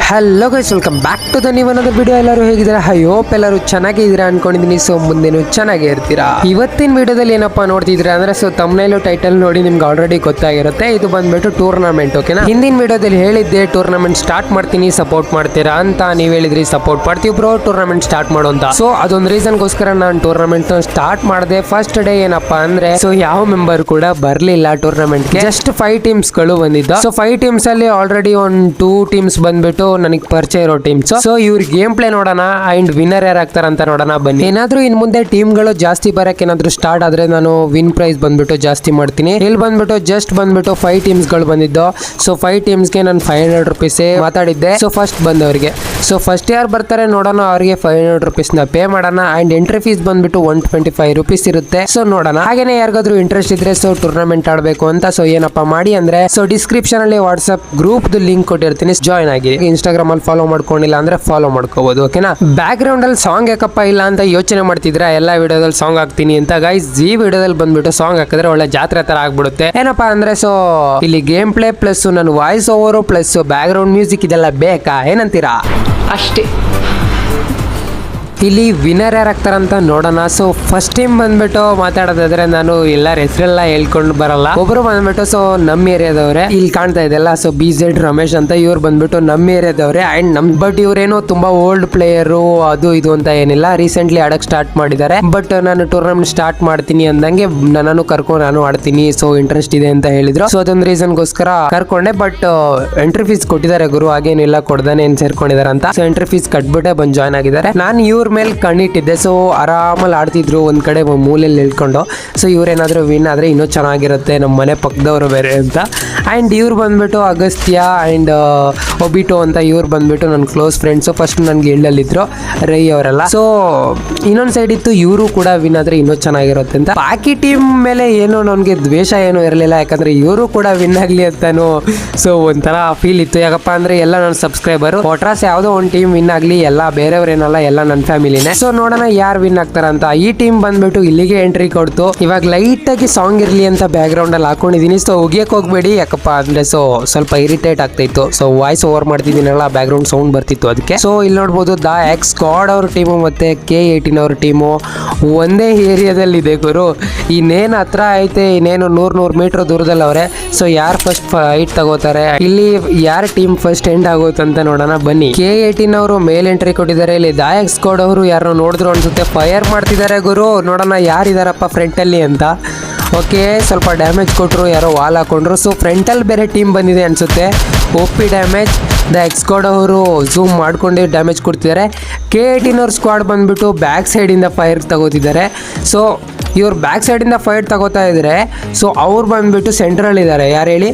Hello guys, welcome back to the new another video. ಎಲ್ಲರೂ ಹೇಗಿದ್ದೀರಾ? I hope ಎಲ್ಲರೂ ಚೆನ್ನಾಗಿದ್ದೀರಾ ಅನ್ಕೊಂಡಿದ್ದೀನಿ. ಸೊ ಮುಂದೆನೂ ಚೆನ್ನಾಗೇ ಇರ್ತೀರಾ. ಇವತ್ತಿನ ವಿಡಿಯೋದಲ್ಲಿ ಏನಪ್ಪಾ ನೋಡ್ತಿದ್ದೀರಾ ಅಂದ್ರೆ, ಸೊ ತಮ್ನೇಲು ಟೈಟಲ್ ನೋಡಿ ನಿಮ್ಗೆ ಆಲ್ರೆಡಿ ಗೊತ್ತಾಗಿರುತ್ತೆ. ಇದು ಬಂದ್ಬಿಟ್ಟು ಟೂರ್ನಮೆಂಟ್, ಓಕೆನಾ? ಹಿಂದಿನ ವಿಡಿಯೋದಲ್ಲಿ ಹೇಳಿದ್ದೆ ಟೂರ್ನಮೆಂಟ್ ಸ್ಟಾರ್ಟ್ ಮಾಡ್ತೀನಿ, ಸಪೋರ್ಟ್ ಮಾಡ್ತೀರಾ ಅಂತ. ನೀವು ಹೇಳಿದ್ರಿ ಸಪೋರ್ಟ್ ಮಾಡ್ತೀವಿ ಬ್ರೋ, ಟೂರ್ನಮೆಂಟ್ ಸ್ಟಾರ್ಟ್ ಮಾಡೋ ಅಂತ. ಸೊ ಅದೊಂದು ರೀಸನ್ಗೋಸ್ಕರ ನಾನು ಟೂರ್ನಮೆಂಟ್ ಸ್ಟಾರ್ಟ್ ಮಾಡಿದೆ. ಫಸ್ಟ್ ಡೇ ಏನಪ್ಪಾ ಅಂದ್ರೆ, ಸೊ ಯಾವ ಮೆಂಬರ್ ಕೂಡ ಬರ್ಲಿಲ್ಲ ಟೂರ್ನಮೆಂಟ್ಗೆ. ಜಸ್ಟ್ 5 ಟೀಮ್ಸ್ ಗಳು ಬಂದಿದ್ದ. ಸೊ 5 ಟೀಮ್ಸ್ ಅಲ್ಲಿ ಆಲ್ರೆಡಿ ಒಂದು 2 ಟೀಮ್ಸ್ ಬಂದ್ಬಿಟ್ಟು ನನಗೆ ಪರಿಚಯ ಇರೋ ಟೀಮ್ಸ್. ಸೊ ಇವ್ರ ಗೇಮ್ ಪ್ಲೇ ನೋಡೋಣ ಅಂಡ್ ವಿನ್ನರ್ ಯಾರು ಆಗ್ತಾರ ಅಂತ ನೋಡೋಣ ಬನ್ನಿ. ಏನಾದ್ರೂ ಇನ್ ಮುಂದೆ ಟೀಮ್ ಗಳು ಜಾಸ್ತಿ ಬರಕ್ಕೆ ಏನಾದ್ರು ಸ್ಟಾರ್ಟ್ ಆದ್ರೆ ನಾನು ವಿನ್ ಪ್ರೈಸ್ ಬಂದ್ಬಿಟ್ಟು ಜಾಸ್ತಿ ಮಾಡ್ತೀನಿ. ಇಲ್ಲಿ ಬಂದ್ಬಿಟ್ಟು ಜಸ್ಟ್ ಬಂದ್ಬಿಟ್ಟು 5 ಟೀಮ್ಸ್ ಗಳು ಬಂದಿದ್ದು. ಸೊ 5 ಟೀಮ್ಸ್ ಗೆ ನಾನು 500 ರೂಪೀಸ್ ಮಾತಾಡಿದ್ದೆ. ಸೊ ಫಸ್ಟ್ ಬಂದವರಿಗೆ, ಸೊ ಫಸ್ಟ್ ಯಾರು ಬರ್ತಾರೆ ನೋಡೋಣ, ಅವ್ರಿಗೆ 500 ರೂಪೀಸ್ ನ ಪೇ ಮಾಡೋಣ. ಅಂಡ್ ಎಂಟ್ರಿ ಫೀಸ್ ಬಂದ್ಬಿಟ್ಟು 125 ರೂಪೀಸ್ ಇರುತ್ತೆ. ಸೊ ನೋಡೋಣ. ಹಾಗೇನೆ ಯಾರಿಗಾದ್ರೂ ಇಂಟ್ರೆಸ್ಟ್ ಇದ್ರೆ ಸೊ ಟೂರ್ನಮೆಂಟ್ ಆಡಬೇಕು ಅಂತ, ಸೊ ಏನಪ್ಪಾ ಮಾಡಿ ಅಂದ್ರೆ, ಸೊ ಡಿಸ್ಕ್ರಿಪ್ಷನ್ ಅಲ್ಲಿ ವಾಟ್ಸ್ಆಪ್ ಗ್ರೂಪ್ ಲಿಂಕ್ ಕೊಟ್ಟಿರ್ತೀನಿ, ಜಾಯ್ನ್ ಆಗಿ. ಇನ್ಸ್ಟಾಗ್ರಾಮ್ ಅಲ್ಲಿ ಫಾಲೋ ಮಾಡ್ಕೊಂಡಿಲ್ಲ ಅಂದ್ರೆ ಫಾಲೋ ಮಾಡ್ಕೋಬಹುದು, ಓಕೆನಾ? ಬ್ಯಾಕ್ ಗ್ರೌಂಡ್ ಅಲ್ಲಿ ಸಾಂಗ್ ಯಾಕಪ್ಪ ಇಲ್ಲ ಅಂತ ಯೋಚನೆ ಮಾಡ್ತಿದ್ರೆ, ಎಲ್ಲಾ ವಿಡಿಯೋದಲ್ಲಿ ಸಾಂಗ್ ಹಾಕ್ತೀನಿ ಅಂತ. ಗೈಸ್, ಈ ವಿಡಿಯೋದಲ್ಲಿ ಬಂದ್ಬಿಟ್ಟು ಸಾಂಗ್ ಹಾಕಿದ್ರೆ ಒಳ್ಳೆ ಜಾತ್ರೆ ತರ ಆಗ್ಬಿಡುತ್ತೆ. ಏನಪ್ಪಾ ಅಂದ್ರೆ, ಸೊ ಇಲ್ಲಿ ಗೇಮ್ ಪ್ಲೇ ಪ್ಲಸ್ ನನ್ನ voice over plus back ground music ಇದೆಲ್ಲ ಬೇಕಾ, ಏನಂತೀರಾ? ಅಷ್ಟೇ. ಇಲ್ಲಿ ವಿನ್ನರ್ ಯಾರು ಆಗ್ತಾರಂತ ನೋಡೋಣ. ಸೊ ಫಸ್ಟ್ ಟೈಮ್ ಬಂದ್ಬಿಟ್ಟು ಮಾತಾಡೋದಾದ್ರೆ, ನಾನು ಎಲ್ಲರ ಹೆಸರೆಲ್ಲ ಹೇಳ್ಕೊಂಡು ಬರಲ್ಲ. ಒಬ್ರು ಬಂದ್ಬಿಟ್ಟು ಸೊ ನಮ್ಮ ಏರಿಯಾದವ್ರೆ, ಇಲ್ಲಿ ಕಾಣ್ತಾ ಇದೆಲ್ಲ. ಸೊ BZ ರಮೇಶ್ ಅಂತ, ಇವ್ರು ಬಂದ್ಬಿಟ್ಟು ನಮ್ಮ ಏರಿಯಾದವ್ರೆ. ಅಂಡ್ ಬಟ್ ಇವ್ರೇನೋ ತುಂಬಾ ಓಲ್ಡ್ ಪ್ಲೇಯರು ಅದು ಇದು ಅಂತ ಏನಿಲ್ಲ, ರೀಸೆಂಟ್ಲಿ ಆಡಕ್ ಸ್ಟಾರ್ಟ್ ಮಾಡಿದ್ದಾರೆ. ಬಟ್ ನಾನು ಟೂರ್ನಮೆಂಟ್ ಸ್ಟಾರ್ಟ್ ಮಾಡ್ತೀನಿ ಅಂದಂಗೆ ನನ್ನನ್ನು ಕರ್ಕೊಂಡು ನಾನು ಆಡ್ತೀನಿ, ಸೊ ಇಂಟ್ರೆಸ್ಟ್ ಇದೆ ಅಂತ ಹೇಳಿದ್ರು. ಸೊ ಅದೊಂದು ರೀಸನ್ಗೋಸ್ಕರ ಕರ್ಕೊಂಡೆ. ಬಟ್ ಎಂಟ್ರಿ ಫೀಸ್ ಕೊಟ್ಟಿದ್ದಾರೆ ಗುರು, ಹಾಗೇನಿಲ್ಲ ಕೊಡ್ದಾನೆ ಏನ್ ಸೇರ್ಕೊಂಡಿದ್ದಾರೆ ಅಂತ. ಸೊ ಎಂಟ್ರಿ ಫೀಸ್ ಕಟ್ಬಿಟ್ಟೆ ಬಂದು ಜಾಯ್ನ್ ಆಗಿದ್ದಾರೆ. ನಾನು ಇವ್ರ ಮೇಲೆ ಕಣ್ಣಿಟ್ಟಿದ್ದೆ. ಸೊ ಆರಾಮಲ್ಲಿ ಆಡ್ತಿದ್ರು ಒಂದ್ ಕಡೆ ಮೂಲೆಯಲ್ಲಿ ನಿಲ್ಕೊಂಡು. ಸೊ ಇವ್ರೇನಾದ್ರೂ ವಿನ್ ಆದ್ರೆ ಇನ್ನೂ ಚೆನ್ನಾಗಿರುತ್ತೆ, ನಮ್ಮ ಮನೆ ಪಕ್ಕದವರು ಬೇರೆ ಅಂತ. ಅಂಡ್ ಇವ್ರು ಬಂದ್ಬಿಟ್ಟು ಅಗಸ್ತ್ಯ ಅಂಡ್ ಒಬಿಟೋ ಅಂತ, ಇವ್ರು ಬಂದ್ಬಿಟ್ಟು ನನ್ನ ಕ್ಲೋಸ್ ಫ್ರೆಂಡ್ಸ್. ಫಸ್ಟ್ ನನ್ಗೆ ಇಲ್ಲಲ್ಲಿದ್ರು ರೈ ಅವರೆಲ್ಲ. ಸೊ ಇನ್ನೊಂದ್ ಸೈಡ್ ಇತ್ತು, ಇವರು ಕೂಡ ವಿನ್ ಆದ್ರೆ ಇನ್ನೂ ಚೆನ್ನಾಗಿರುತ್ತೆ ಅಂತ. ಬಾಕಿ ಟೀಮ್ ಮೇಲೆ ಏನು ನನಗೆ ದ್ವೇಷ ಏನು ಇರಲಿಲ್ಲ, ಯಾಕಂದ್ರೆ ಇವರು ಕೂಡ ವಿನ್ ಆಗ್ಲಿ ಅಂತಾನು ಸೊ ಒಂಥರ ಫೀಲ್ ಇತ್ತು. ಯಾಕಪ್ಪ ಅಂದ್ರೆ ಎಲ್ಲ ನನ್ನ ಸಬ್ಸ್ಕ್ರೈಬರ್. ಒಟ್ರಾಸ್ ಯಾವುದೋ ಒಂದು ಟೀಮ್ ವಿನ್ ಆಗ್ಲಿ, ಎಲ್ಲ ಬೇರೆಯವ್ರೇನಲ್ಲ, ಎಲ್ಲ ನನ್ನ ಫ್ಯಾಮಿಲಿನೇ. ಸೊ ನೋಡೋಣ ಯಾರು ವಿನ್ ಆಗ್ತಾರ ಅಂತ. ಈ ಟೀಮ್ ಬಂದ್ಬಿಟ್ಟು ಇಲ್ಲಿಗೆ ಎಂಟ್ರಿ ಕೊಡ್ತು. ಇವಾಗ ಲೈಟ್ ಆಗಿ ಸಾಂಗ್ ಇರ್ಲಿ ಅಂತ ಬ್ಯಾಕ್ ಗ್ರೌಂಡ್ ಅಲ್ಲಿ ಹಾಕೊಂಡಿದೀನಿ. ಸೊ ಹೋಗಿಯಕ್ ಹೋಗ್ಬೇಡಿ, ಯಾಕಪ್ಪ ಅಂದ್ರೆ ಸೊ ಸ್ವಲ್ಪ ಇರಿಟೇಟ್ ಆಗ್ತಿತ್ತು. ಸೊ ವಾಯ್ಸ್ ಓವರ್ ಮಾಡ್ತಿದ್ದೀನಲ್ಲ, ಬ್ಯಾಕ್ ಗ್ರೌಂಡ್ ಸೌಂಡ್ ಬರ್ತಿತ್ತು ಅದಕ್ಕೆ. ಸೊ ಇಲ್ಲಿ ನೋಡ್ಬೋದು ದ ಎಕ್ಸ್ ಸ್ಕ್ವಾಡ್ ಅವ್ರ ಟೀಮು ಮತ್ತೆ K18 ಅವ್ರ ಟೀಮು ಒಂದೇ ಏರಿಯಾದಲ್ಲಿ ಇದೆ ಗುರು. ಇನ್ನೇನು ಹತ್ರ ಐತೆ, ಇನ್ನೇನು 100 ಮೀಟರ್ ದೂರದಲ್ಲಿ ಅವ್ರೆ. ಸೊ ಯಾರು ಫಸ್ಟ್ ಫೈಟ್ ತಗೋತಾರೆ, ಇಲ್ಲಿ ಯಾರ ಟೀಮ್ ಫಸ್ಟ್ ಎಂಡ್ ಆಗುತ್ತೆ ಅಂತ ನೋಡೋಣ ಬನ್ನಿ. K18 ಅವರು ಮೇಲ್ ಎಂಟ್ರಿ ಕೊಟ್ಟಿದ್ದಾರೆ. ಇಲ್ಲಿ ದ ಎಕ್ಸ್ ಸ್ಕ್ವಾಡ್ ಅವರು ಯಾರು ನೋಡಿದ್ರು ಅನ್ಸುತ್ತೆ, ಫೈರ್ ಮಾಡ್ತಿದ್ದಾರೆ ಗುರು. ನೋಡೋಣ ಯಾರಿದಾರಪ್ಪ ಫ್ರಂಟ್ ಅಲ್ಲಿ ಅಂತ. ಓಕೆ, ಸ್ವಲ್ಪ ಡ್ಯಾಮೇಜ್ ಕೊಟ್ಟರು, ಯಾರೋ ವಾಲ್ ಹಾಕೊಂಡ್ರು. ಸೊ ಫ್ರಂಟಲ್ಲಿ ಬೇರೆ ಟೀಮ್ ಬಂದಿದೆ ಅನ್ಸುತ್ತೆ. OP damage. The X squad ಅವರು ಝೂಮ್ ಮಾಡ್ಕೊಂಡು ಡ್ಯಾಮೇಜ್ ಕೊಡ್ತಿದ್ದಾರೆ. K18 ಅವ್ರ ಸ್ಕ್ವಾಡ್ ಬಂದ್ಬಿಟ್ಟು ಬ್ಯಾಕ್ ಸೈಡಿಂದ ಫೈರ್ ತಗೋತಿದ್ದಾರೆ. ಸೊ ಇವ್ರು ಬ್ಯಾಕ್ ಸೈಡಿಂದ ಫೈರ್ ತಗೋತಾ ಇದ್ದಾರೆ. ಸೊ ಅವ್ರು ಬಂದ್ಬಿಟ್ಟು ಸೆಂಟ್ರಲ್ಲಿ ಇದ್ದಾರೆ. ಯಾರು ಹೇಳಿ?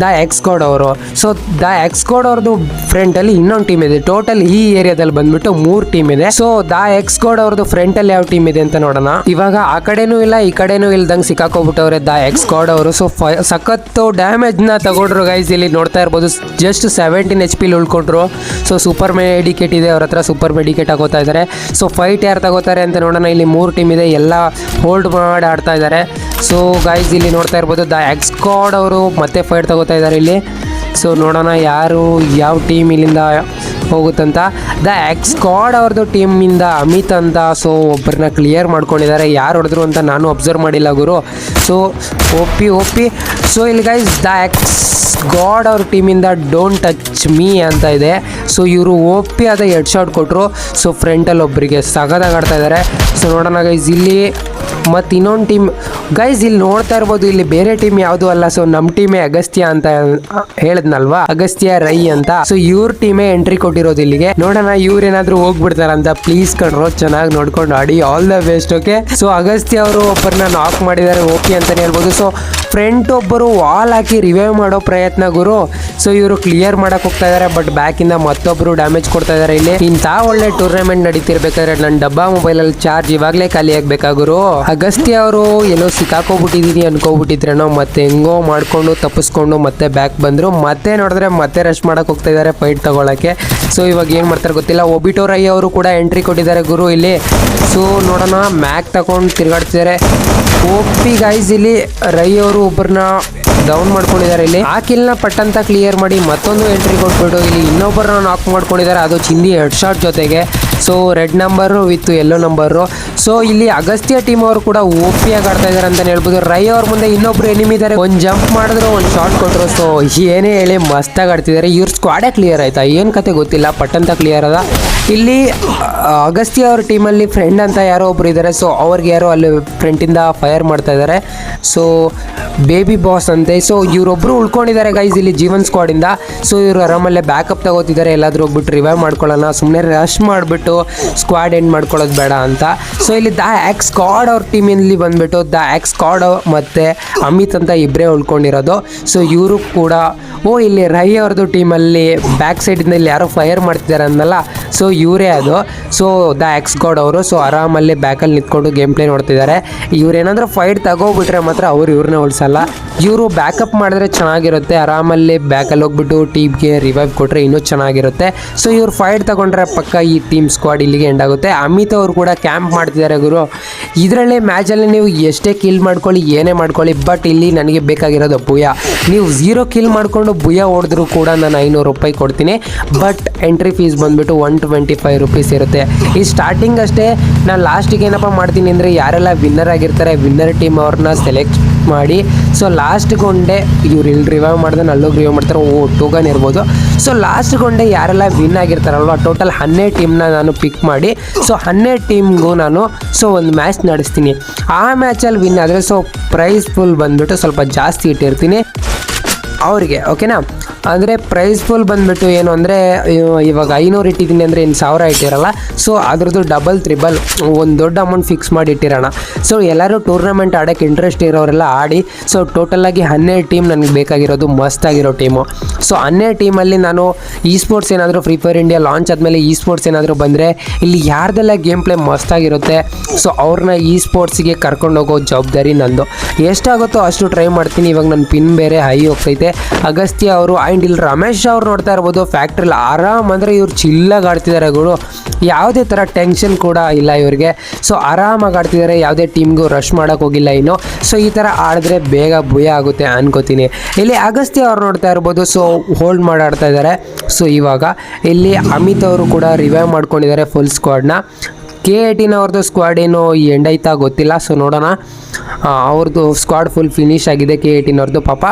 ದ ಎಕ್ಸ್ ಸ್ಕ್ವಾಡ್ ಅವರು. ಸೊ ದ ಎಕ್ಸ್ ಸ್ಕ್ವಾಡ್ ಅವ್ರದ್ದು ಫ್ರಂಟ್ ಅಲ್ಲಿ ಇನ್ನೊಂದು ಟೀಮ್ ಇದೆ. ಟೋಟಲ್ ಈ ಏರಿಯಾದಲ್ಲಿ ಬಂದ್ಬಿಟ್ಟು 3 ಟೀಮ್ ಇದೆ. ಸೊ ದ ಎಕ್ಸ್ ಸ್ಕ್ವಾಡ್ ಅವ್ರದ್ದು ಫ್ರಂಟ್ ಅಲ್ಲಿ ಯಾವ ಟೀಮ್ ಇದೆ ಅಂತ ನೋಡೋಣ. ಇವಾಗ ಆ ಕಡೆನೂ ಇಲ್ಲ ಈ ಕಡೆನೂ ಇಲ್ದಂಗೆ ಸಿಕ್ಕಾಕೋಗ್ಬಿಟ್ಟವ್ರೆ ದ ಎಕ್ಸ್ ಸ್ಕ್ವಾಡ್ ಅವರು. ಸೊ ಸಖತ್ತು ಡ್ಯಾಮೇಜ್ ನ ತಗೊಂಡ್ರು ಗೈಸ್. ಇಲ್ಲಿ ನೋಡ್ತಾ ಇರ್ಬೋದು, ಜಸ್ಟ್ 17 HP ಉಳ್ಕೊಂಡ್ರು. ಸೊ ಸೂಪರ್ ಮೆಡಿಕೇಟ್ ಇದೆ ಅವ್ರ ಹತ್ರ, ಸೂಪರ್ ಮೆಡಿಕೇಟ್ ಹಾಕೋತಾ ಇದ್ದಾರೆ. ಸೊ ಫೈಟ್ ಯಾರು ತಗೋತಾರೆ ಅಂತ ನೋಡೋಣ. ಇಲ್ಲಿ 3 ಟೀಮ್ ಇದೆ, ಎಲ್ಲ ಹೋಲ್ಡ್ ಮಾಡಿ ಆಡ್ತಾ ಇದ್ದಾರೆ. ಸೊ ಗೈಸ್ ಇಲ್ಲಿ ನೋಡ್ತಾ ಇರ್ಬೋದು, ದ ಎಕ್ಸ್ ಸ್ಕ್ವಾಡ್ ಅವರು ಮತ್ತೆ ಫೈಟ್ ತಗೋತಾ ಇದ್ದಾರೆ ಇಲ್ಲಿ. ಸೊ ನೋಡೋಣ ಯಾರು ಯಾವ ಟೀಮ್ ಇಲ್ಲಿಂದ ಹೋಗುತ್ತಂತ. ದ ಎಕ್ಸ್ ಸ್ಕ್ವಾಡ್ ಅವ್ರದ್ದು ಟೀಮಿಂದ ಅಮಿತ್ ಅಂತ ಸೊ ಒಬ್ಬರನ್ನ ಕ್ಲಿಯರ್ ಮಾಡ್ಕೊಂಡಿದ್ದಾರೆ. ಯಾರು ಹೊಡೆದ್ರು ಅಂತ ನಾನು ಅಬ್ಸರ್ವ್ ಮಾಡಿಲ್ಲ ಗುರು. So OP. ಸೊ ಇಲ್ಲಿ ಗೈಸ್ ದ ಎಕ್ಸ್ ಸ್ಕ್ವಾಡ್ ಅವ್ರ ಟೀಮಿಂದ ಡೋಂಟ್ ಟಚ್ ಮೀ ಅಂತ ಇದೆ. ಸೊ ಇವರು OP ಆದ ಹೆಡ್ ಶಾಟ್ ಕೊಟ್ಟರು. ಸೊ ಫ್ರಂಟಲ್ಲಿ ಒಬ್ಬರಿಗೆ ಸಗದಾಗಿ ಆಡ್ತಾ ಇದ್ದಾರೆ. ಸೊ ನೋಡೋಣ ಗೈಸ್ ಇಲ್ಲಿ ಮತ್ತು ಇನ್ನೊಂದು ಟೀಮ್. ಗೈಸ್ ಇಲ್ಲಿ ನೋಡ್ತಾ ಇರ್ಬೋದು, ಇಲ್ಲಿ ಬೇರೆ ಟೀಮ್ ಯಾವುದು ಅಲ್ಲ. ಸೊ ನಮ್ಮ ಟೀಮೇ ಅಗಸ್ತ್ಯ ಅಂತ ಹೇಳಿದ್ನಲ್ವಾ, ಅಗಸ್ತ್ಯ ರೈ ಅಂತ. ಸೊ ಇವ್ರ ಟೀಮೇ ಎಂಟ್ರಿ ಕೊಟ್ಟಿರೋದು ಇಲ್ಲಿಗೆ. ನೋಡೋಣ ಇವ್ರೇನಾದ್ರೂ ಹೋಗ್ಬಿಡ್ತಾರಂತ. ಪ್ಲೀಸ್ ಕಣ್ರೋ, ಚೆನ್ನಾಗಿ ನೋಡ್ಕೊಂಡು ಆಡಿ. All the best. Okay, so Agastya ಅವರು ಒಬ್ಬರನ್ನ ನಾಕ್ ಮಾಡಿದ್ದಾರೆ, OP ಅಂತಾನೆ ಹೇಳ್ಬೋದು. ಸೊ ಫ್ರಂಟ್ ಒಬ್ಬರು ವಾಲ್ ಹಾಕಿ ರಿವೈವ್ ಮಾಡೋ ಪ್ರಯತ್ನ ಗುರು. ಸೊ ಇವರು ಕ್ಲಿಯರ್ ಮಾಡಕ್ ಹೋಗ್ತಾ ಇದಾರೆ, ಬಟ್ ಬ್ಯಾಕ್ ಇಂದ ಮತ್ತೊಬ್ರು ಡ್ಯಾಮೇಜ್ ಕೊಡ್ತಾ ಇದಾರೆ. ಇಲ್ಲಿ ಇಂಥ ಒಳ್ಳೆ ಟೂರ್ನಮೆಂಟ್ ನಡೀತಿರ್ಬೇಕಾದ್ರೆ ನನ್ನ ಡಬ್ಬಾ ಮೊಬೈಲ್ ಅಲ್ಲಿ ಚಾರ್ಜ್ ಇವಾಗಲೇ ಖಾಲಿ ಆಗ್ಬೇಕಾ ಗುರು. ಅಗಸ್ತ್ಯ ಅವರು ಎಲ್ಲೋ ಸಿಕ್ಕಾಕೋಬಿಟ್ಟಿದ್ದೀನಿ ಅನ್ಕೋಬಿಟ್ಟಿದ್ರೇನೋ, ಮತ್ತೆ ಹೆಂಗೋ ಮಾಡಿಕೊಂಡು ತಪ್ಪಿಸ್ಕೊಂಡು ಮತ್ತೆ ಬ್ಯಾಕ್ ಬಂದರು. ಮತ್ತೆ ನೋಡಿದ್ರೆ ಮತ್ತೆ ರಶ್ ಮಾಡೋಕೆ ಹೋಗ್ತಾ ಇದ್ದಾರೆ ಫೈಟ್ ತಗೊಳ್ಳೋಕ್ಕೆ. ಸೊ ಇವಾಗ ಏನು ಮಾಡ್ತಾರೆ ಗೊತ್ತಿಲ್ಲ. ಒಬಿಟೋ ರೈ ಅವರು ಕೂಡ ಎಂಟ್ರಿ ಕೊಟ್ಟಿದ್ದಾರೆ ಗುರು ಇಲ್ಲಿ. ಸೊ ನೋಡೋಣ, ಮ್ಯಾಕ್ ತಗೊಂಡು ತಿರುಗಾಡ್ತಿದ್ದಾರೆ. ಓಪಿ ಗೈಸ್, ಇಲ್ಲಿ ರೈ ಅವರು ಒಬ್ಬರನ್ನ ಡೌನ್ ಮಾಡ್ಕೊಂಡಿದ್ದಾರೆ. ಇಲ್ಲಿ ಆ ಕಿಲ್ನ ಪಟ್ಟಂತ ಕ್ಲಿಯರ್ ಮಾಡಿ ಮತ್ತೊಂದು ಎಂಟ್ರಿ ಕೊಟ್ಬಿಟ್ಟು ಇಲ್ಲಿ ಇನ್ನೊಬ್ಬರನ್ನ ನಾಕ್ ಮಾಡ್ಕೊಂಡಿದ್ದಾರೆ, ಅದು ಚಿಂದಿ ಹೆಡ್ ಶಾಟ್ ಜೊತೆಗೆ. So red number with yellow number. So ಇಲ್ಲಿ ಅಗಸ್ತ್ಯ ಟೀಮ್ ಅವರು ಕೂಡ ಓಪಿಯಾಗಿ ಆಡ್ತಾ ಇದ್ದಾರೆ ಅಂತ ಹೇಳ್ಬೋದು. ರೈ ಅವ್ರ ಮುಂದೆ ಇನ್ನೊಬ್ರು ಎನಿಮಿ ಇದ್ದಾರೆ, ಒಂದು ಜಂಪ್ ಮಾಡಿದ್ರು, ಒಂದು ಶಾಟ್ ಕೊಟ್ಟರು. ಸೊ ಏನೇ ಹೇಳಿ ಮಸ್ತಾಗಿ ಆಡ್ತಿದ್ದಾರೆ. ಇವ್ರ ಸ್ಕ್ವಾಡೇ ಕ್ಲಿಯರ್ ಆಯ್ತಾ, ಏನು ಕತೆ ಗೊತ್ತಿಲ್ಲ, ಪಟ್ಟಂತ ಕ್ಲಿಯರ್ ಅದ. ಇಲ್ಲಿ ಅಗಸ್ತ್ಯ ಅವ್ರ ಟೀಮಲ್ಲಿ ಫ್ರೆಂಡ್ ಅಂತ ಯಾರೋ ಒಬ್ರು ಇದ್ದಾರೆ. ಸೊ ಅವ್ರಿಗೆ ಯಾರೋ ಅಲ್ಲಿ ಫ್ರೆಂಟಿಂದ ಫೈರ್ ಮಾಡ್ತಾ ಇದ್ದಾರೆ. ಸೊ ಬೇಬಿ ಬಾಸ್ ಅಂತೆ. ಸೊ ಇವರೊಬ್ರು ಉಳ್ಕೊಂಡಿದ್ದಾರೆ ಗೈಸ್ ಇಲ್ಲಿ ಜೀವನ್ ಸ್ಕ್ವಾಡಿಂದ. ಸೊ ಇವರು ಆರಾಮಲ್ಲೇ ಬ್ಯಾಕಪ್ ತಗೋತಿದ್ದಾರೆ. ಎಲ್ಲಾದ್ರೂ ಹೋಗ್ಬಿಟ್ಟು ರಿವೈವ್ ಮಾಡ್ಕೊಳ್ಳೋಣ, ಸುಮ್ಮನೆ ರಶ್ ಮಾಡಿಬಿಟ್ಟು ಸ್ಕ್ವಾಡ್ ಎಂಡ್ ಮಾಡ್ಕೊಳ್ಳೋದು ಬೇಡ ಅಂತ. ಸೊ ಇಲ್ಲಿ ದ ಎಕ್ಸ್ ಸ್ಕ್ವಾಡ್ ಅವ್ರ ಟೀಮಿನಲ್ಲಿ ಬಂದ್ಬಿಟ್ಟು ದ ಎಕ್ಸ್ ಸ್ಕ್ವಾಡ್ ಮತ್ತು ಅಮಿತ್ ಅಂತ ಇಬ್ಬರೇ ಉಳ್ಕೊಂಡಿರೋದು. ಸೊ ಇವರು ಕೂಡ ಇಲ್ಲಿ ರೈ ಅವ್ರದ್ದು ಟೀಮಲ್ಲಿ ಬ್ಯಾಕ್ ಸೈಡಿಂದ ಇಲ್ಲಿ ಯಾರೋ ಫೈರ್ ಮಾಡ್ತಿದ್ದಾರೆ ಅನ್ನಲ್ಲ. ಸೊ ಇವರೇ ಅದು. ಸೊ ದ ಎಕ್ಸ್ ಗಾಡ್ ಅವರು. ಸೊ ಆರಾಮಲ್ಲಿ ಬ್ಯಾಕಲ್ಲಿ ನಿಂತ್ಕೊಂಡು ಗೇಮ್ ಪ್ಲೇ ನೋಡ್ತಿದ್ದಾರೆ. ಇವ್ರೇನಾದರೂ ಫೈಟ್ ತಗೋಬಿಟ್ರೆ ಮಾತ್ರ ಅವ್ರು ಇವ್ರನ್ನ ಉಳಿಸಲ್ಲ. ಇವರು ಬ್ಯಾಕಪ್ ಮಾಡಿದ್ರೆ ಚೆನ್ನಾಗಿರುತ್ತೆ. ಆರಾಮಲ್ಲಿ ಬ್ಯಾಕಲ್ಲಿ ಹೋಗ್ಬಿಟ್ಟು ಟೀಮ್ಗೆ ರಿವೈವ್ ಕೊಟ್ಟರೆ ಇನ್ನೂ ಚೆನ್ನಾಗಿರುತ್ತೆ. ಸೊ ಇವ್ರು ಫೈಟ್ ತಗೊಂಡ್ರೆ ಪಕ್ಕ ಈ ಟೀಮ್ ಸ್ಕ್ವಾಡ್ ಇಲ್ಲಿಗೆ ಎಂಡ್ ಆಗುತ್ತೆ. ಅಮಿತ್ ಅವರು ಕೂಡ ಕ್ಯಾಂಪ್ ಮಾಡ್ತಿದ್ದಾರೆ ಗುರು. ಇದರಲ್ಲೇ ಮ್ಯಾಚಲ್ಲಿ ನೀವು ಎಷ್ಟೇ ಕಿಲ್ ಮಾಡ್ಕೊಳ್ಳಿ, ಏನೇ ಮಾಡ್ಕೊಳ್ಳಿ, ಬಟ್ ಇಲ್ಲಿ ನನಗೆ ಬೇಕಾಗಿರೋದು ಭುಯ. ನೀವು 0 ಕಿಲ್ ಮಾಡಿಕೊಂಡು ಭುಯ ಹೊಡೆದ್ರೂ ಕೂಡ ನಾನು 500 ರೂಪಾಯಿ ಕೊಡ್ತೀನಿ. ಬಟ್ ಎಂಟ್ರಿ ಫೀಸ್ ಬಂದುಬಿಟ್ಟು 125 ರುಪೀಸ್ ಇರುತ್ತೆ. ಈ ಸ್ಟಾರ್ಟಿಂಗ್ ಅಷ್ಟೇ. ನಾನು ಲಾಸ್ಟಿಗೆ ಏನಪ್ಪ ಮಾಡ್ತೀನಿ ಅಂದರೆ, ಯಾರೆಲ್ಲ ವಿನ್ನರ್ ಆಗಿರ್ತಾರೆ ವಿನ್ನರ್ ಟೀಮ್ ಅವ್ರನ್ನ ಸೆಲೆಕ್ಟ್ ಮಾಡಿ. ಸೊ ಲಾಸ್ಟ್ಗೊಂಡೆ ಇವ್ರು ಇಲ್ಲಿ ರಿವೈವ್ ಮಾಡಿದ್ರೆ ಅಲ್ಲೋಗಿ ರಿವೈವ್ ಮಾಡ್ತಾರೆ. ಟೋಗನ್ ಇರ್ಬೋದು. ಸೊ ಲಾಸ್ಟ್ಗೊಂಡೆ ಯಾರೆಲ್ಲ ವಿನ್ ಆಗಿರ್ತಾರಲ್ವ, ಟೋಟಲ್ 12 ಟೀಮ್ನ ನಾನು ಪಿಕ್ ಮಾಡಿ, ಸೊ 12 ಟೀಮ್ಗೂ ನಾನು ಒಂದು ಮ್ಯಾಚ್ ನಡೆಸ್ತೀನಿ. ಆ ಮ್ಯಾಚಲ್ಲಿ ವಿನ್ ಆದರೆ ಪ್ರೈಸ್ ಫುಲ್ ಬಂದುಬಿಟ್ಟು ಸ್ವಲ್ಪ ಜಾಸ್ತಿ ಇಟ್ಟಿರ್ತೀನಿ ಅವರಿಗೆ, ಓಕೆನಾ. ಅಂದರೆ ಪ್ರೈಸ್ ಫುಲ್ ಬಂದುಬಿಟ್ಟು ಏನು ಅಂದರೆ, ಇವಾಗ 500 ಇಟ್ಟಿದ್ದೀನಿ ಅಂದರೆ ಇನ್ನು 1000 ಇಟ್ಟಿರಲ್ಲ. ಸೊ ಅದ್ರದ್ದು ಡಬಲ್ ತ್ರಿಬಲ್ ಒಂದು ದೊಡ್ಡ ಅಮೌಂಟ್ ಫಿಕ್ಸ್ ಮಾಡಿ ಇಟ್ಟಿರೋಣ. ಸೊ ಎಲ್ಲರೂ ಟೂರ್ನಮೆಂಟ್ ಆಡೋಕ್ಕೆ ಇಂಟ್ರೆಸ್ಟ್ ಇರೋರೆಲ್ಲ ಆಡಿ. ಸೊ ಟೋಟಲಾಗಿ 12 ಟೀಮ್ ನನಗೆ ಬೇಕಾಗಿರೋದು ಮಸ್ತಾಗಿರೋ ಟೀಮು. ಸೊ 12 ಟೀಮಲ್ಲಿ ನಾನು ಇ ಸ್ಪೋರ್ಟ್ಸ್ ಏನಾದರೂ ಫ್ರೀ ಫೈರ್ ಇಂಡಿಯಾ ಲಾಂಚ್ ಆದಮೇಲೆ ಇ ಸ್ಪೋರ್ಟ್ಸ್ ಏನಾದರೂ ಬಂದರೆ ಇಲ್ಲಿ ಯಾರ್ದೆಲ್ಲ ಗೇಮ್ ಪ್ಲೇ ಮಸ್ತಾಗಿರುತ್ತೆ, ಸೊ ಅವ್ರನ್ನ ಇ ಸ್ಪೋರ್ಟ್ಸಿಗೆ ಕರ್ಕೊಂಡೋಗೋ ಜವಾಬ್ದಾರಿ ನಂದು. ಎಷ್ಟಾಗುತ್ತೋ ಅಷ್ಟು ಟ್ರೈ ಮಾಡ್ತೀನಿ. ಇವಾಗ ನನ್ನ ಪಿನ್ ಬೇರೆ ಹೈ ಹೋಗ್ತೈತೆ. ಅಗಸ್ತ್ಯ ಅವರು ಆ್ಯಂಡ್ ಇಲ್ಲಿ ರಮೇಶ್ ಅವ್ರು ನೋಡ್ತಾ ಇರ್ಬೋದು ಫ್ಯಾಕ್ಟ್ರಿಲಿ ಆರಾಮ್ ಅಂದರೆ ಇವ್ರು ಚಿಲ್ಲಾಗಿ ಆಡ್ತಿದ್ದಾರೆ ಗುರು. ಯಾವುದೇ ಥರ ಟೆನ್ಷನ್ ಕೂಡ ಇಲ್ಲ ಇವ್ರಿಗೆ. ಸೊ ಆರಾಮಾಗಿ ಆಡ್ತಿದ್ದಾರೆ, ಯಾವುದೇ ಟೀಮ್ಗೂ ರಶ್ ಮಾಡೋಕ್ಕೆ ಹೋಗಿಲ್ಲ ಇನ್ನು. ಸೊ ಈ ಥರ ಆಡಿದ್ರೆ ಬೇಗ ಭಯ ಆಗುತ್ತೆ ಅನ್ಕೋತೀನಿ. ಇಲ್ಲಿ ಅಗಸ್ತ್ಯ ಅವ್ರು ನೋಡ್ತಾ ಇರ್ಬೋದು. ಸೊ ಹೋಲ್ಡ್ ಮಾಡಿ ಆಡ್ತಾ ಇದ್ದಾರೆ. ಸೊ ಇವಾಗ ಇಲ್ಲಿ ಅಮಿತ್ ಅವರು ಕೂಡ ರಿವೈವ್ ಮಾಡ್ಕೊಂಡಿದ್ದಾರೆ ಫುಲ್ ಸ್ಕ್ವಾಡ್ನ. K18 ಅವ್ರದ್ದು ಸ್ಕ್ವಾಡ್ ಏನು ಎಂಡ್ ಆಯ್ತಾ ಗೊತ್ತಿಲ್ಲ. ಸೊ ನೋಡೋಣ. ಅವ್ರದ್ದು ಸ್ಕ್ವಾಡ್ ಫುಲ್ ಫಿನಿಶ್ ಆಗಿದೆ K18 ಅವ್ರದ್ದು ಪಾಪ.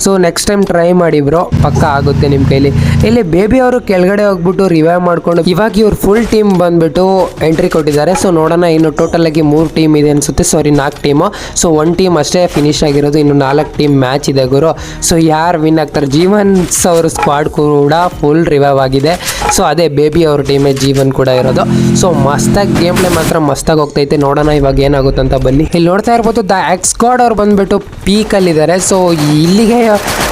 ಸೊ ನೆಕ್ಸ್ಟ್ ಟೈಮ್ ಟ್ರೈ ಮಾಡಿ ಬ್ರೋ, ಪಕ್ಕ ಆಗುತ್ತೆ ನಿಮ್ಮ ಕೈಲಿ. ಇಲ್ಲಿ ಬೇಬಿ ಅವರು ಕೆಳಗಡೆ ಹೋಗ್ಬಿಟ್ಟು ರಿವೈವ್ ಮಾಡಿಕೊಂಡು ಇವಾಗ ಇವ್ರು ಫುಲ್ ಟೀಮ್ ಬಂದುಬಿಟ್ಟು ಎಂಟ್ರಿ ಕೊಟ್ಟಿದ್ದಾರೆ. ಸೊ ನೋಡೋಣ, ಇನ್ನು ಟೋಟಲಾಗಿ 3 ಟೀಮ್ ಇದೆ ಅನಿಸುತ್ತೆ, 4 ಟೀಮು. ಸೊ 1 ಟೀಮ್ ಅಷ್ಟೇ ಫಿನಿಶ್ ಆಗಿರೋದು, ಇನ್ನು 4 ಟೀಮ್ ಮ್ಯಾಚ್ ಇದೆ ಗುರು. ಸೊ ಯಾರು ವಿನ್ ಆಗ್ತಾರೆ? ಜೀವನ್ಸ್ ಅವ್ರ ಸ್ಕ್ವಾಡ್ ಕೂಡ ಫುಲ್ ರಿವೈವ್ ಆಗಿದೆ. ಸೊ ಅದೇ ಬೇಬಿ ಅವ್ರ ಟೀಮೇ ಜೀವನ್ ಕೂಡ ಇರೋದು. ಸೊ ಮಸ್ತಾಗಿ ಗೇಮ್ ಪ್ಲೇ ಮಾತ್ರ ಮಸ್ತಾಗಿ ಹೋಗ್ತೈತೆ. ನೋಡೋಣ ಇವಾಗ ಏನಾಗುತ್ತೆ ಅಂತ ಬನ್ನಿ. ಇಲ್ಲಿ ನೋಡ್ತಾ ಇರ್ಬೋದು ದ ಎಕ್ಸ್ ಸ್ಕ್ವಾಡ್ ಅವ್ರು ಬಂದುಬಿಟ್ಟು ಪೀಕಲ್ಲಿದ್ದಾರೆ. ಸೊ ಇಲ್ಲಿಗೆ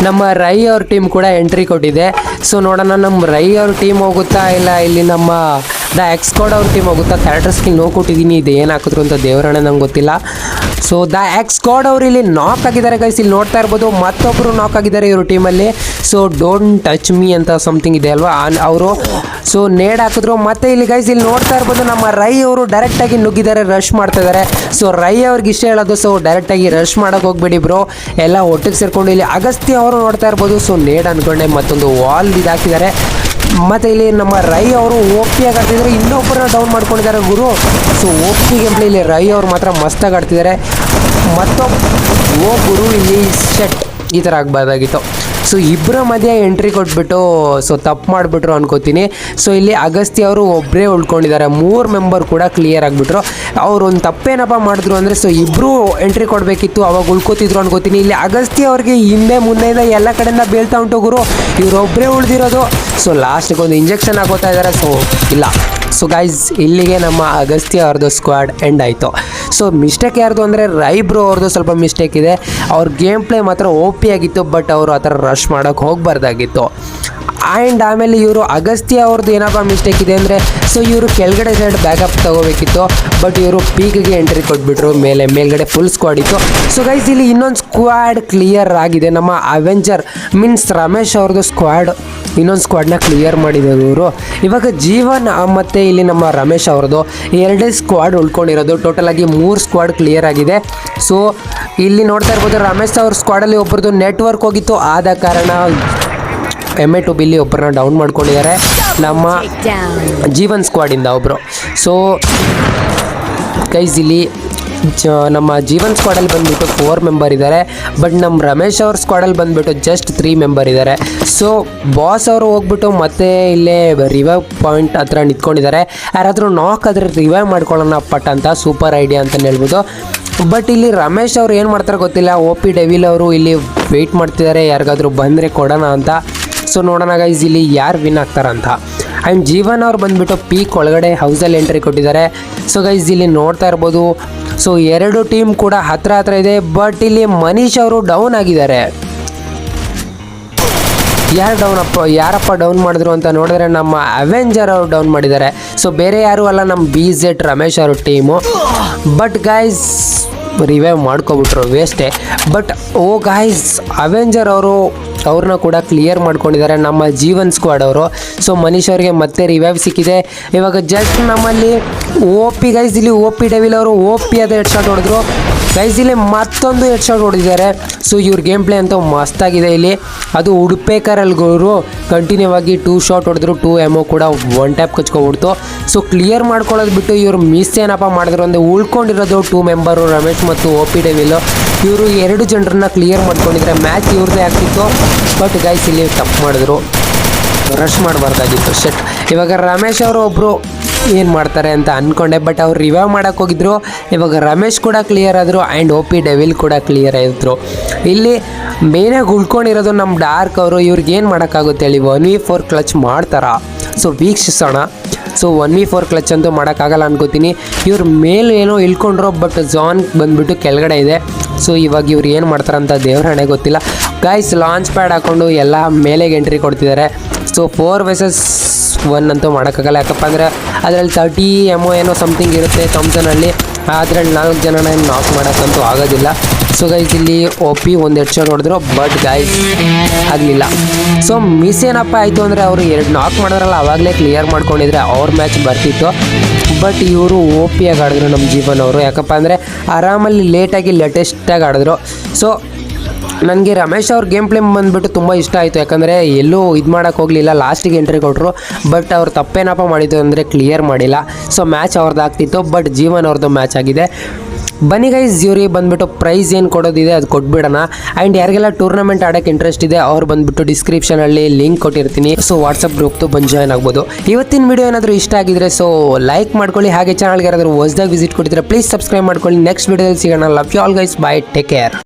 ನಮ್ಮ ರೈ ಅವ್ರ ಟೀಮ್ ಕೂಡ ಎಂಟ್ರಿ ಕೊಟ್ಟಿದೆ. ಸೊ ನೋಡೋಣ ನಮ್ಮ ರೈ ಅವ್ರ ಟೀಮ್ ಹೋಗುತ್ತಾ ಇಲ್ಲ ಇಲ್ಲಿ ನಮ್ಮ ದ ಎಕ್ಸ್ ಸ್ಕ್ವಾಡ್ ಅವ್ರ ಟೀಮ್ ಹೋಗುತ್ತಾ. ಕ್ಯಾರೆಕ್ಟರ್ ಸ್ಕಿಲ್ ಕೊಟ್ಟಿದ್ದೀನಿ, ಇದು ಏನು ಹಾಕಿದ್ರು ಅಂತ ದೇವರಣ್ಣ ನಂಗೆ ಗೊತ್ತಿಲ್ಲ. ಸೊ ದ ಎಕ್ಸ್ ಸ್ಕ್ವಾಡ್ ಅವರು ಇಲ್ಲಿ ನಾಕ್ ಆಗಿದ್ದಾರೆ ಗೈಸ್. ಇಲ್ಲಿ ನೋಡ್ತಾ ಇರ್ಬೋದು ಮತ್ತೊಬ್ಬರು ನಾಕ್ ಆಗಿದ್ದಾರೆ ಇವ್ರ ಟೀಮಲ್ಲಿ. ಸೊ ಡೋಂಟ್ ಟಚ್ ಮೀ ಅಂತ ಸಮಥಿಂಗ್ ಇದೆ ಅಲ್ವಾ ಅವರು. ಸೊ ನೇಡ್ ಹಾಕಿದ್ರು. ಮತ್ತೆ ಇಲ್ಲಿ ಗೈಸ್ ಇಲ್ಲಿ ನೋಡ್ತಾ ಇರ್ಬೋದು ನಮ್ಮ ರೈ ಅವರು ಡೈರೆಕ್ಟಾಗಿ ನುಗ್ಗಿದ್ದಾರೆ, ರಶ್ ಮಾಡ್ತಾ ಇದ್ದಾರೆ. ಸೊ ರೈ ಅವ್ರಿಗೆ ಇಷ್ಟ ಹೇಳೋದು, ಸೊ ಡೈರೆಕ್ಟಾಗಿ ರಶ್ ಮಾಡೋಕೆ ಹೋಗ್ಬೇಡಿ ಬ್ರೋ, ಎಲ್ಲ ಒಟ್ಟಿಗೆ ಸೇರ್ಕೊಂಡು. ಇಲ್ಲಿ ಅಗಸ್ತ್ಯ ಅವರು ನೋಡ್ತಾ ಇರ್ಬೋದು. ಸೊ ನೇಡ್ ಅನ್ಕೊಂಡೆ ಮತ್ತೊಂದು ವಾಲ್ ಇದಾಕಿದ್ದಾರೆ. ಮತ್ತು ಇಲ್ಲಿ ನಮ್ಮ ರೈ ಅವರು ಓಪಿಯಾಗಿ ಆಡ್ತಿದ್ದಾರೆ, ಇನ್ನೊಬ್ಬರನ್ನ ಡೌನ್ ಮಾಡ್ಕೊಂಡಿದ್ದಾರೆ ಗುರು. ಸೊ ಓಪಿ ಗೇಮ್ ಪ್ಲೇ ಇಲ್ಲಿ ರೈ ಅವರು ಮಾತ್ರ ಮಸ್ತಾಗಿ ಆಡ್ತಿದ್ದಾರೆ. ಗುರು ಇಲ್ಲಿ ಸೆಟ್ ಈ ಥರ ಆಗಬಾರ್ದಾಗಿತ್ತು. ಸೊ ಇಬ್ಬರ ಮಧ್ಯೆ ಎಂಟ್ರಿ ಕೊಟ್ಬಿಟ್ಟು ತಪ್ಪು ಮಾಡಿಬಿಟ್ರು ಅನ್ಕೋತೀನಿ. ಸೊ ಇಲ್ಲಿ ಅಗಸ್ತ್ಯ ಅವರು ಒಬ್ಬರೇ ಉಳ್ಕೊಂಡಿದ್ದಾರೆ, 3 ಮೆಂಬರ್ ಕೂಡ ಕ್ಲಿಯರ್ ಆಗಿಬಿಟ್ರು. ಅವ್ರು ಒಂದು ತಪ್ಪೇನಪ್ಪ ಮಾಡಿದ್ರು ಅಂದರೆ ಇಬ್ಬರು ಎಂಟ್ರಿ ಕೊಡಬೇಕಿತ್ತು, ಅವಾಗ ಉಳ್ಕೋತಿದ್ರು ಅನ್ಕೋತೀನಿ. ಇಲ್ಲಿ ಅಗಸ್ತ್ಯ ಅವ್ರಿಗೆ ಹಿಂದೆ ಮುಂದೆಯಿಂದ ಎಲ್ಲ ಕಡೆಯಿಂದ ಬೀಳ್ತಾ ಉಂಟು ಗುರು, ಇವರೊಬ್ಬರೇ ಉಳಿದಿರೋದು. ಸೊ ಲಾಸ್ಟಿಗೆ ಒಂದು ಇಂಜೆಕ್ಷನ್ ಹಾಕೋತಾ ಇದ್ದಾರೆ. ಸೊ ಇಲ್ಲ. ಸೊ ಗೈಸ್ ಇಲ್ಲಿಗೆ ನಮ್ಮ ಅಗಸ್ತ್ಯ ಅವ್ರದ್ದು ಸ್ಕ್ವಾಡ್ ಎಂಡ್ ಆಯಿತು. ಸೊ ಮಿಸ್ಟೇಕ್ ಯಾರ್ದು ಅಂದರೆ ರೈಬ್ರೋ ಅವ್ರದ್ದು ಸ್ವಲ್ಪ ಮಿಸ್ಟೇಕ್ ಇದೆ. ಅವ್ರ ಗೇಮ್ ಪ್ಲೇ ಮಾತ್ರ ಓಪಿ ಆಗಿತ್ತು, ಬಟ್ ಅವರು ಆ ಥರ ರಶ್ ಮಾಡೋಕ್ಕೆ ಹೋಗಬಾರ್ದಾಗಿತ್ತು. ಆ್ಯಂಡ್ ಆಮೇಲೆ ಇವರು ಅಗಸ್ತ್ಯ ಅವ್ರದ್ದು ಏನಪ್ಪ ಮಿಸ್ಟೇಕ್ ಇದೆ ಅಂದರೆ ಸೊ ಇವರು ಕೆಳಗಡೆ ಸೈಡ್ ಬ್ಯಾಕಪ್ ತಗೋಬೇಕಿತ್ತು, ಬಟ್ ಇವರು ಪೀಕ್ಗೆ ಎಂಟ್ರಿ ಕೊಟ್ಬಿಟ್ರು. ಮೇಲ್ಗಡೆ ಫುಲ್ ಸ್ಕ್ವಾಡ್ ಇತ್ತು. ಸೊ ಗೈಸ್ ಇಲ್ಲಿ ಇನ್ನೊಂದು ಸ್ಕ್ವಾಡ್ ಕ್ಲಿಯರ್ ಆಗಿದೆ. ನಮ್ಮ ಅವೆಂಜರ್ ಮೀನ್ಸ್ ರಮೇಶ್ ಅವ್ರದ್ದು ಸ್ಕ್ವಾಡ್ ಇನ್ನೊಂದು ಸ್ಕ್ವಾಡ್ನ ಕ್ಲಿಯರ್ ಮಾಡಿದ್ದಾರೆ ಇವರು. ಇವಾಗ ಜೀವನ್ ಮತ್ತು ಇಲ್ಲಿ ನಮ್ಮ ರಮೇಶ್ ಅವ್ರದ್ದು 2 ಸ್ಕ್ವಾಡ್ ಉಳ್ಕೊಂಡಿರೋದು. ಟೋಟಲ್ ಆಗಿ 3 ಸ್ಕ್ವಾಡ್ ಕ್ಲಿಯರ್ ಆಗಿದೆ. ಸೊ ಇಲ್ಲಿ ನೋಡ್ತಾ ಇರ್ಬೋದು ರಮೇಶ್ ಅವ್ರ ಸ್ಕ್ವಾಡಲ್ಲಿ ಒಬ್ಬರದು ನೆಟ್ವರ್ಕ್ ಹೋಗಿತ್ತು, ಆದ ಕಾರಣ MA2 ಬಿಲ್ಲಿ ಒಬ್ಬರನ್ನ ಡೌನ್ ಮಾಡ್ಕೊಂಡಿದ್ದಾರೆ ನಮ್ಮ ಜೀವನ್ ಸ್ಕ್ವಾಡಿಂದ ಒಬ್ಬರು. ಸೊ ಗೈಸ್ ಇಲ್ಲಿ ನಮ್ಮ ಜೀವನ್ ಸ್ಕ್ವಾಡಲ್ಲಿ ಬಂದುಬಿಟ್ಟು 4 ಮೆಂಬರ್ ಇದ್ದಾರೆ, ಬಟ್ ನಮ್ಮ ರಮೇಶ್ ಅವ್ರ ಸ್ಕ್ವಾಡಲ್ಲಿ ಬಂದುಬಿಟ್ಟು ಜಸ್ಟ್ 3 ಮೆಂಬರ್ ಇದ್ದಾರೆ. ಸೊ ಬಾಸ್ ಅವರು ಹೋಗ್ಬಿಟ್ಟು ಮತ್ತೆ ಇಲ್ಲೇ ರಿವೈವ್ ಪಾಯಿಂಟ್ ಹತ್ರ ನಿಂತ್ಕೊಂಡಿದ್ದಾರೆ. ಯಾರಾದರೂ ನಾಕ್ ಆದರೆ ರಿವೈವ್ ಮಾಡ್ಕೊಳ್ಳೋಣ ಪಟ್ ಅಂತ, ಸೂಪರ್ ಐಡಿಯಾ ಅಂತಲೇ ಹೇಳ್ಬೋದು. ಬಟ್ ಇಲ್ಲಿ ರಮೇಶ್ ಅವ್ರು ಏನು ಮಾಡ್ತಾರೆ ಗೊತ್ತಿಲ್ಲ. OP ಡೆವಿಲ್ ಅವರು ಇಲ್ಲಿ ವೆಯ್ಟ್ ಮಾಡ್ತಿದ್ದಾರೆ ಯಾರಿಗಾದ್ರೂ ಬಂದರೆ ಕೊಡೋಣ ಅಂತ. ಸೊ ನೋಡೋಣ ಗೈಸ್ ಇಲ್ಲಿ ಯಾರು ವಿನ್ ಆಗ್ತಾರಂತ. ಆ್ಯಂಡ್ ಜೀವನ್ ಅವ್ರು ಬಂದುಬಿಟ್ಟು ಪೀಕ್ ಒಳಗಡೆ ಹೌಸಲ್ಲಿ ಎಂಟ್ರಿ ಕೊಟ್ಟಿದ್ದಾರೆ. ಸೊ ಗೈಸ್ ಇಲ್ಲಿ ನೋಡ್ತಾ ಇರ್ಬೋದು. ಸೊ 2 ಟೀಮ್ ಕೂಡ ಹತ್ರ ಇದೆ, ಬಟ್ ಇಲ್ಲಿ ಮನೀಶ್ ಅವರು ಡೌನ್ ಆಗಿದ್ದಾರೆ. ಯಾರಪ್ಪ ಡೌನ್ ಮಾಡಿದ್ರು ಅಂತ ನೋಡಿದ್ರೆ ನಮ್ಮ ಅವೆಂಜರ್ ಅವರು ಡೌನ್ ಮಾಡಿದ್ದಾರೆ. ಸೊ ಬೇರೆ ಯಾರು ಅಲ್ಲ, ನಮ್ಮ BZ ರಮೇಶ್ ಅವ್ರ ಟೀಮು. ಬಟ್ ಗೈಸ್ ರಿವೈವ್ ಮಾಡ್ಕೊಬಿಟ್ರು, ವೇಸ್ಟೇ. ಬಟ್ ಓ ಗೈಸ್ ಅವೆಂಜರ್ ಅವರು ಅವ್ರನ್ನ ಕೂಡ ಕ್ಲಿಯರ್ ಮಾಡ್ಕೊಂಡಿದ್ದಾರೆ ನಮ್ಮ ಜೀವನ್ ಸ್ಕ್ವಾಡ್ ಅವರು. ಸೊ ಮನೀಶ್ ಅವ್ರಿಗೆ ಮತ್ತೆ ರಿವೈವ್ ಸಿಕ್ಕಿದೆ. ಇವಾಗ ಜಸ್ಟ್ ನಮ್ಮಲ್ಲಿ OP ಗೈಸ್ ಇಲ್ಲಿ OP ಡೆವಿಲ್ ಅವರು OP ಅದ ಹೆಡ್ ಶಾಟ್ ಹೊಡೆದ್ರು ಗೈಸ್. ಇಲ್ಲಿ ಮತ್ತೊಂದು ಹೆಡ್ ಶಾಟ್ ಹೊಡೆದಿದ್ದಾರೆ. ಸೊ ಇವ್ರ ಗೇಮ್ ಪ್ಲೇ ಅಂತೂ ಮಸ್ತಾಗಿದೆ. ಇಲ್ಲಿ ಅದು ಉಡುಪೇಕರಲ್ಗವರು ಕಂಟಿನ್ಯೂ ಆಗಿ 2 ಶಾಟ್ ಹೊಡೆದ್ರು, 2 MO ಕೂಡ 1 ಟ್ಯಾಪ್ ಕಚ್ಕೊಬಿಡ್ತು. ಸೊ ಕ್ಲಿಯರ್ ಮಾಡ್ಕೊಳ್ಳೋದು ಬಿಟ್ಟು ಇವರು ಮಿಸ್ ಏನಪ್ಪ ಮಾಡಿದ್ರು ಅಂದರೆ ಉಳ್ಕೊಂಡಿರೋದು 2 ಮೆಂಬರು ರಮೇಶ್ ಮತ್ತು OP ಡೆವಿಲ್. ಇವರು 2 ಜನರನ್ನ ಕ್ಲಿಯರ್ ಮಾಡ್ಕೊಂಡಿದ್ರೆ ಮ್ಯಾಚ್ ಇವ್ರದ್ದೇ ಆಗ್ತಿತ್ತು. ಬಟ್ ಗೈಸ್ ಇಲ್ಲಿ ತಪ್ಪು ಮಾಡಿದ್ರು, ರಶ್ ಮಾಡಬಾರ್ದಾಗಿತ್ತು. ಶೆಟ್ ಇವಾಗ ರಮೇಶ್ ಅವರು ಒಬ್ಬರು ಏನು ಮಾಡ್ತಾರೆ ಅಂತ ಅಂದ್ಕೊಂಡೆ, ಬಟ್ ಅವ್ರು ರಿವೈವ್ ಮಾಡೋಕ್ಕೆ ಹೋಗಿದ್ರು. ಇವಾಗ ರಮೇಶ್ ಕೂಡ ಕ್ಲಿಯರ್ ಆದರು ಆ್ಯಂಡ್ OP ಡೆವಿಲ್ ಕೂಡ ಕ್ಲಿಯರ್ ಆಯಿದ್ರು. ಇಲ್ಲಿ ಮೇನಾಗಿ ಉಳ್ಕೊಂಡಿರೋದು ನಮ್ಮ ಡಾರ್ಕ್ ಅವರು. ಇವ್ರಿಗೆ ಏನು ಮಾಡೋಕ್ಕಾಗುತ್ತೆ ಹೇಳಿ, 1v4 ಕ್ಲಚ್ ಮಾಡ್ತಾರಾ? ಸೊ ವೀಕ್ಷಿಸೋಣ. ಸೊ 1v4 ಕ್ಲಚ್ ಅಂತೂ ಮಾಡೋಕ್ಕಾಗಲ್ಲ ಅನ್ಕೋತೀನಿ. ಇವ್ರ ಮೇಲೆ ಏನೋ ಇಳ್ಕೊಂಡ್ರು, ಬಟ್ ಜಾನ್ ಬಂದುಬಿಟ್ಟು ಕೆಳಗಡೆ ಇದೆ. ಸೊ ಇವಾಗ ಇವ್ರು ಏನು ಮಾಡ್ತಾರಂತ ದೇವ್ರ ಹಣೆ ಗೊತ್ತಿಲ್ಲ. ಗೈಸ್ ಲಾಂಚ್ ಪ್ಯಾಡ್ ಹಾಕ್ಕೊಂಡು ಎಲ್ಲ ಮೇಲೆಗೆ ಎಂಟ್ರಿ ಕೊಡ್ತಿದ್ದಾರೆ. ಸೊ 4 vs 1 ಅಂತೂ ಮಾಡೋಕ್ಕಾಗಲ್ಲ, ಯಾಕಪ್ಪ ಅಂದರೆ ಅದರಲ್ಲಿ 30 MO ಏನೋ ಸಮಥಿಂಗ್ ಇರುತ್ತೆ ಥಾಮ್ಸನಲ್ಲಿ. ಅದರಲ್ಲಿ 4 ಜನನ ನಾಕ್ ಮಾಡೋಕ್ಕಂತೂ ಆಗೋದಿಲ್ಲ. ಸೊ ಗೈಸ್ ಇಲ್ಲಿ OP ಒಂದು ಹೆಡ್ ಶಾಟ್ ಹೊಡೆದ್ರು, ಬಟ್ ಗೈಸ್ ಆಗಲಿಲ್ಲ. ಸೊ ಮಿಸ್ ಏನಪ್ಪ ಆಯಿತು ಅಂದರೆ ಅವರು 2 ನಾಕ್ ಮಾಡಿದ್ರಲ್ಲ, ಆವಾಗಲೇ ಕ್ಲಿಯರ್ ಮಾಡ್ಕೊಂಡಿದ್ರೆ ಅವ್ರ ಮ್ಯಾಚ್ ಬರ್ತಿತ್ತು. ಬಟ್ ಇವರು OP ಆಗಿ ಆಡಿದ್ರು ನಮ್ಮ ಜೀವನ್ ಅವರು. ಯಾಕಪ್ಪ ಅಂದರೆ ಆರಾಮಲ್ಲಿ ಲೇಟಾಗಿ ಲೇಟೆಸ್ಟಾಗಿ ಆಡಿದ್ರು. ಸೊ ನನಗೆ ರಮೇಶ್ ಅವ್ರ ಗೇಮ್ ಪ್ಲೇ ಬಂದುಬಿಟ್ಟು ತುಂಬ ಇಷ್ಟ ಆಯಿತು. ಯಾಕಂದರೆ ಎಲ್ಲೂ ಇದು ಮಾಡೋಕ್ಕೆ ಹೋಗಲಿಲ್ಲ, ಲಾಸ್ಟಿಗೆ ಎಂಟ್ರಿ ಕೊಟ್ಟರು. ಬಟ್ ಅವ್ರು ತಪ್ಪೇನಪ್ಪ ಮಾಡಿದ್ದು ಅಂದರೆ ಕ್ಲಿಯರ್ ಮಾಡಿಲ್ಲ. ಸೊ ಮ್ಯಾಚ್ ಅವ್ರದ್ದು ಆಗ್ತಿತ್ತು, ಬಟ್ ಜೀವನ್ ಅವ್ರದ್ದು ಮ್ಯಾಚ್ ಆಗಿದೆ. ಬನ್ನಿ ಗೈಸ್ ಇವ್ರಿಗೆ ಬಂದುಬಿಟ್ಟು ಪ್ರೈಸ್ ಏನು ಕೊಡೋದಿದೆ ಅದು ಕೊಟ್ಬಿಡೋಣ. ಆ್ಯಂಡ್ ಯಾರಿಗೆಲ್ಲ ಟೂರ್ನಮೆಂಟ್ ಆಡೋಕ್ಕೆ ಇಂಟ್ರೆಸ್ಟ್ ಇದೆ ಅವ್ರು ಬಂದುಬಿಟ್ಟು ಡಿಸ್ಕ್ರಿಪ್ಷನಲ್ಲಿ ಲಿಂಕ್ ಕೊಟ್ಟಿರ್ತೀನಿ. ಸೊ ವಾಟ್ಸಪ್ ಗ್ರೂಪ್ದು ಬಂದು ಜಾಯ್ನ್ ಆಗ್ಬೋದು. ಇವತ್ತಿನ ವಿಡಿಯೋ ಏನಾದರೂ ಇಷ್ಟ ಆಗಿದ್ರೆ ಸೊ ಲೈಕ್ ಮಾಡ್ಕೊಳ್ಳಿ. ಹಾಗೆ ಚಾನಲ್ಗೆ ಯಾರಾದರೂ ಹೊಸದಾಗಿ ವಿಸಿಟ್ ಕೊಟ್ಟಿದ್ರೆ ಪ್ಲೀಸ್ ಸಬ್ಸ್ಕ್ರೈಬ್ ಮಾಡ್ಕೊಳ್ಳಿ. ನೆಕ್ಸ್ಟ್ ವಿಡಿಯೋದಲ್ಲಿ ಸಿಗೋಣ. Love you all guys, bye, take care.